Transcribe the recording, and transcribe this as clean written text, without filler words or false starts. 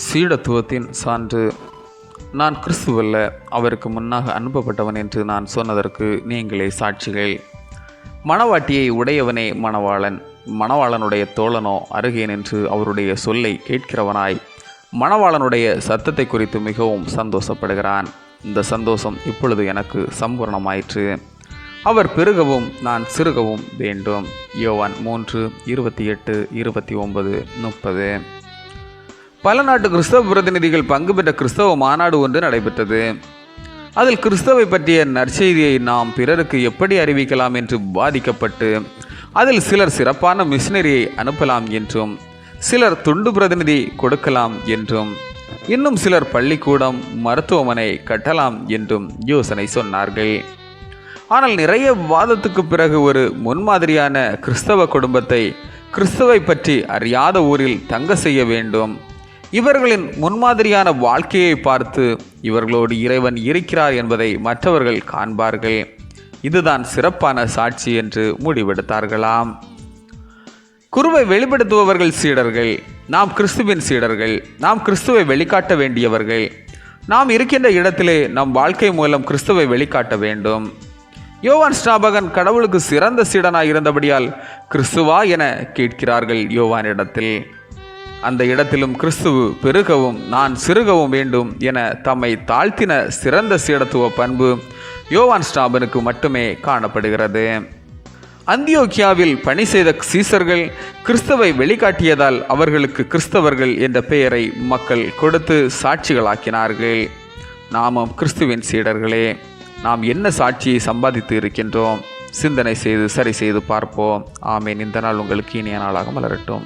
சீடத்துவத்தின் சான்று. நான் கிறிஸ்துவல்ல, அவருக்கு முன்னாக அனுப்பப்பட்டவன் என்று நான் சொன்னதற்கு நீங்களே சாட்சிகள். மணவாட்டியை உடையவனே மணவாளன். மணவாளனுடைய தோழனோ அருகே நின்று அவருடைய சொல்லை கேட்கிறவனாய் மணவாளனுடைய சத்தத்தை குறித்து மிகவும் சந்தோஷப்படுகிறான். இந்த சந்தோஷம் இப்பொழுது எனக்கு சம்பூர்ணமாயிற்று. அவர் பெருகவும் நான் சிறுகவும் வேண்டும். யோவான் 3:28, 29, 30. பல நாட்டு கிறிஸ்தவ பிரதிநிதிகள் பங்கு பெற்ற கிறிஸ்தவ மாநாடு ஒன்று நடைபெற்றது. அதில் கிறிஸ்தவை பற்றிய நற்செய்தியை நாம் பிறருக்கு எப்படி அறிவிக்கலாம் என்று பாதிக்கப்பட்டு, அதில் சிலர் சிறப்பான மிஷினரியை அனுப்பலாம் என்றும், சிலர் துண்டு பிரதிநிதி கொடுக்கலாம் என்றும், இன்னும் சிலர் பள்ளிக்கூடம் மருத்துவமனை கட்டலாம் என்றும் யோசனை சொன்னார்கள். ஆனால் நிறைய வாதத்துக்கு பிறகு ஒரு முன்மாதிரியான கிறிஸ்தவ குடும்பத்தை கிறிஸ்தவை பற்றி அறியாத ஊரில் தங்க செய்ய வேண்டும். இவர்களின் முன்மாதிரியான வாழ்க்கையை பார்த்து இவர்களோடு இறைவன் இருக்கிறார் என்பதை மற்றவர்கள் காண்பார்கள். இதுதான் சிறப்பான சாட்சி என்று முடிவெடுத்தார்களாம். குருவை வெளிப்படுத்துபவர்கள் சீடர்கள். நாம் கிறிஸ்துவின் சீடர்கள். நாம் கிறிஸ்துவை வெளிக்காட்ட வேண்டியவர்கள். நாம் இருக்கின்ற இடத்திலே நம் வாழ்க்கை மூலம் கிறிஸ்துவை வெளிக்காட்ட வேண்டும். யோவான் ஸ்நாபகன் கடவுளுக்கு சிறந்த சீடனாய் இருந்தபடியால் கிறிஸ்துவா என கேட்கிறார்கள் யோவானிடத்தில். அந்த இடத்திலும் கிறிஸ்துவு பெருகவும் நான் சிறுகவும் வேண்டும் என தம்மை தாழ்த்தின சிறந்த சீடத்துவ பண்பு யோவான் ஸ்நாபனுக்கு மட்டுமே காணப்படுகிறது. அந்தியோக்கியாவில் பணி செய்த சீசர்கள் கிறிஸ்துவை வெளிக்காட்டியதால் அவர்களுக்கு கிறிஸ்தவர்கள் என்ற பெயரை மக்கள் கொடுத்து சாட்சிகளாக்கினார்கள். நாமும் கிறிஸ்துவின் சீடர்களே. நாம் என்ன சாட்சியை சம்பாதித்து இருக்கின்றோம்? சிந்தனை செய்து சரி செய்து பார்ப்போம். ஆமேன். இந்த நாள் உங்களுக்கு இனிய நாளாக மலரட்டும்.